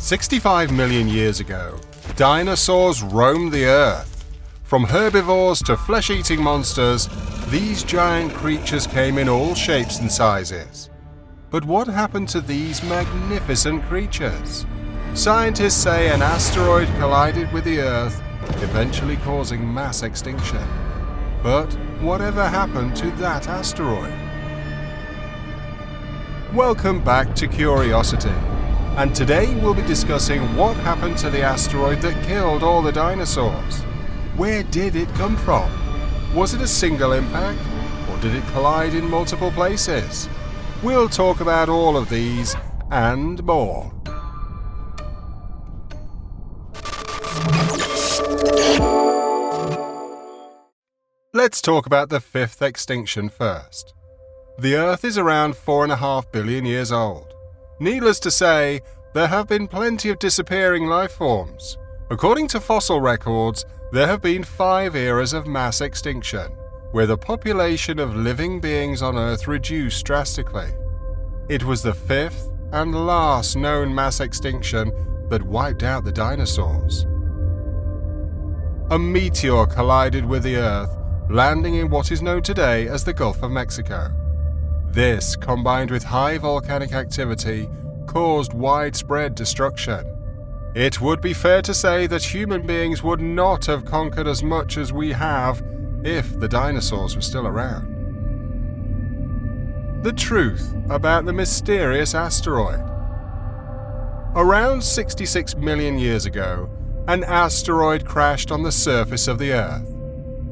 65 million years ago, dinosaurs roamed the Earth. From herbivores to flesh-eating monsters, these giant creatures came in all shapes and sizes. But what happened to these magnificent creatures? Scientists say an asteroid collided with the Earth, eventually causing mass extinction. But whatever happened to that asteroid? Welcome back to Curiosity, and today we'll be discussing what happened to the asteroid that killed all the dinosaurs. Where did it come from? Was it a single impact, or did it collide in multiple places? We'll talk about all of these and more. Let's talk about the fifth extinction first. The Earth is around 4.5 billion years old. Needless to say, there have been plenty of disappearing life forms. According to fossil records, there have been 5 eras of mass extinction, where the population of living beings on Earth reduced drastically. It was the fifth and last known mass extinction that wiped out the dinosaurs. A meteor collided with the Earth, landing in what is known today as the Gulf of Mexico. This, combined with high volcanic activity, caused widespread destruction. It would be fair to say that human beings would not have conquered as much as we have if the dinosaurs were still around. The truth about the mysterious asteroid. Around 66 million years ago, an asteroid crashed on the surface of the Earth.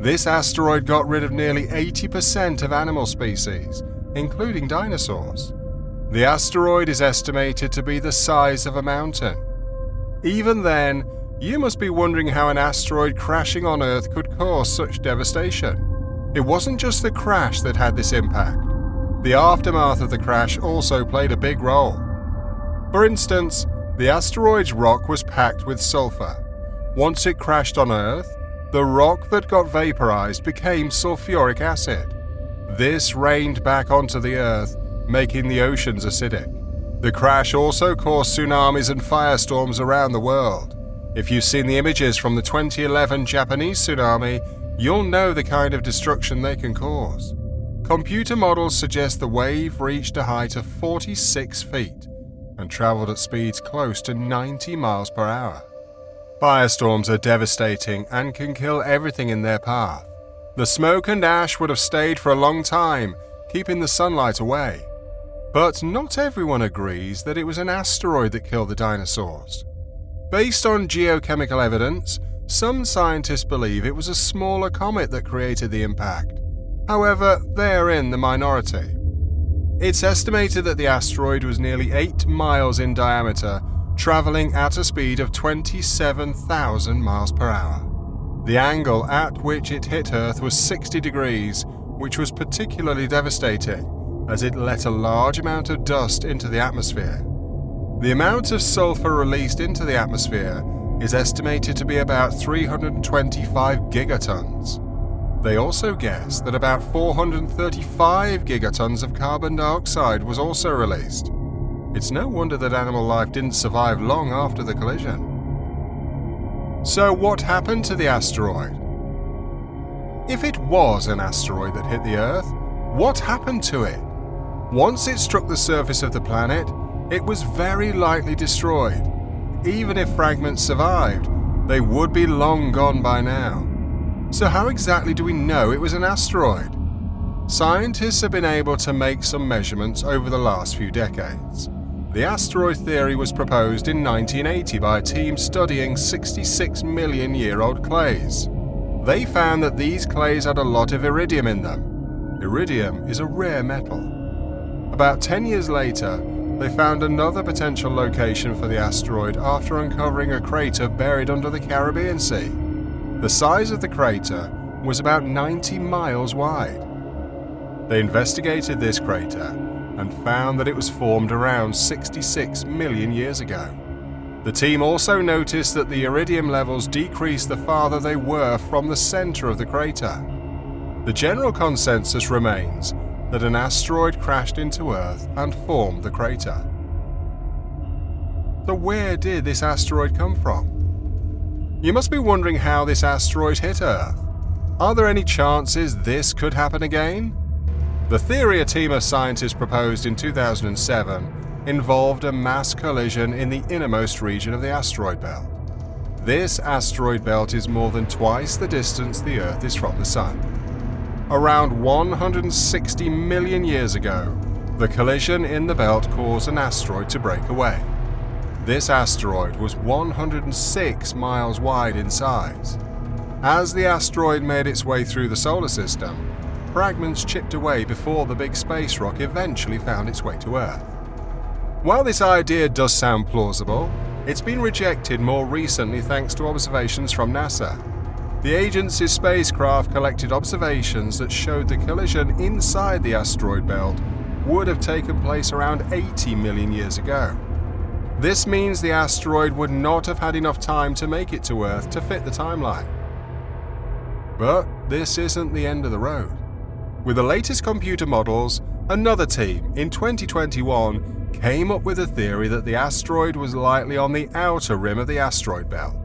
This asteroid got rid of nearly 80% of animal species, including dinosaurs. The asteroid is estimated to be the size of a mountain. Even then, you must be wondering how an asteroid crashing on Earth could cause such devastation. It wasn't just the crash that had this impact. The aftermath of the crash also played a big role. For instance, the asteroid's rock was packed with sulfur. Once it crashed on Earth, the rock that got vaporized became sulfuric acid. This rained back onto the Earth, making the oceans acidic. The crash also caused tsunamis and firestorms around the world. If you've seen the images from the 2011 Japanese tsunami, you'll know the kind of destruction they can cause. Computer models suggest the wave reached a height of 46 feet and traveled at speeds close to 90 miles per hour. Firestorms are devastating and can kill everything in their path. The smoke and ash would have stayed for a long time, keeping the sunlight away. But not everyone agrees that it was an asteroid that killed the dinosaurs. Based on geochemical evidence, some scientists believe it was a smaller comet that created the impact. However, they're in the minority. It's estimated that the asteroid was nearly 8 miles in diameter, traveling at a speed of 27,000 miles per hour. The angle at which it hit Earth was 60 degrees, which was particularly devastating, as it let a large amount of dust into the atmosphere. The amount of sulfur released into the atmosphere is estimated to be about 325 gigatons. They also guess that about 435 gigatons of carbon dioxide was also released. It's no wonder that animal life didn't survive long after the collision. So what happened to the asteroid? If it was an asteroid that hit the Earth, what happened to it? Once it struck the surface of the planet, it was very likely destroyed. Even if fragments survived, they would be long gone by now. So how exactly do we know it was an asteroid? Scientists have been able to make some measurements over the last few decades. The asteroid theory was proposed in 1980 by a team studying 66 million year old clays. They found that these clays had a lot of iridium in them. Iridium is a rare metal. About 10 years later, they found another potential location for the asteroid after uncovering a crater buried under the Caribbean Sea. The size of the crater was about 90 miles wide. They investigated this crater and found that it was formed around 66 million years ago. The team also noticed that the iridium levels decreased the farther they were from the center of the crater. The general consensus remains that an asteroid crashed into Earth and formed the crater. So where did this asteroid come from? You must be wondering how this asteroid hit Earth. Are there any chances this could happen again? The theory a team of scientists proposed in 2007 involved a mass collision in the innermost region of the asteroid belt. This asteroid belt is more than twice the distance the Earth is from the Sun. Around 160 million years ago, the collision in the belt caused an asteroid to break away. This asteroid was 106 miles wide in size. As the asteroid made its way through the solar system, fragments chipped away before the big space rock eventually found its way to Earth. While this idea does sound plausible, it's been rejected more recently thanks to observations from NASA. The agency's spacecraft collected observations that showed the collision inside the asteroid belt would have taken place around 80 million years ago. This means the asteroid would not have had enough time to make it to Earth to fit the timeline. But this isn't the end of the road. With the latest computer models, another team in 2021 came up with a theory that the asteroid was likely on the outer rim of the asteroid belt.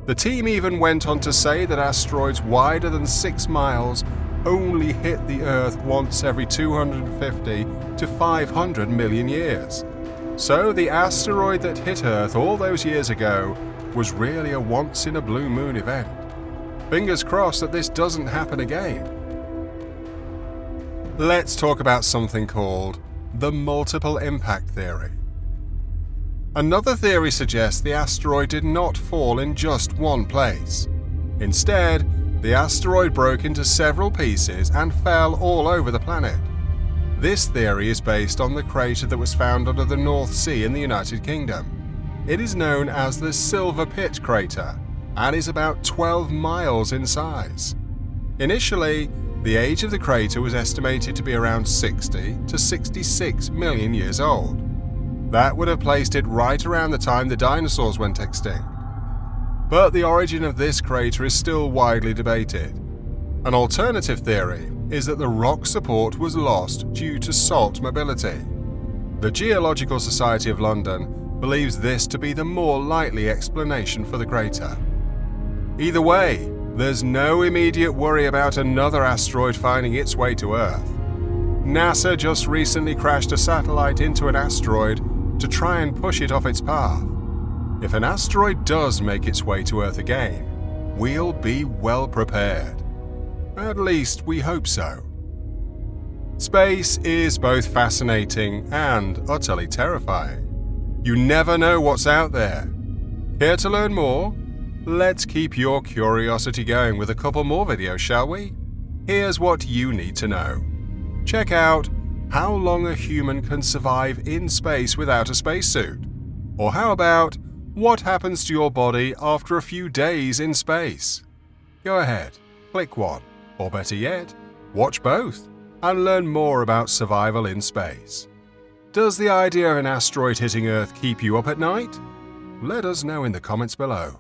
The team even went on to say that asteroids wider than 6 miles only hit the Earth once every 250 to 500 million years. So the asteroid that hit Earth all those years ago was really a once-in-a-blue-moon event. Fingers crossed that this doesn't happen again. Let's talk about something called the multiple impact theory. Another theory suggests the asteroid did not fall in just one place. Instead, the asteroid broke into several pieces and fell all over the planet. This theory is based on the crater that was found under the North Sea in the United Kingdom. It is known as the Silver Pit crater and is about 12 miles in size. Initially, the age of the crater was estimated to be around 60 to 66 million years old. That would have placed it right around the time the dinosaurs went extinct. But the origin of this crater is still widely debated. An alternative theory is that the rock support was lost due to salt mobility. The Geological Society of London believes this to be the more likely explanation for the crater. Either way, there's no immediate worry about another asteroid finding its way to Earth. NASA just recently crashed a satellite into an asteroid to try and push it off its path. If an asteroid does make its way to Earth again, we'll be well prepared. At least we hope so. Space is both fascinating and utterly terrifying. You never know what's out there. Care to learn more? Let's keep your curiosity going with a couple more videos, shall we? Here's what you need to know. Check out how long a human can survive in space without a spacesuit. Or how about what happens to your body after a few days in space? Go ahead, click one, or better yet, watch both and learn more about survival in space. Does the idea of an asteroid hitting Earth keep you up at night? Let us know in the comments below.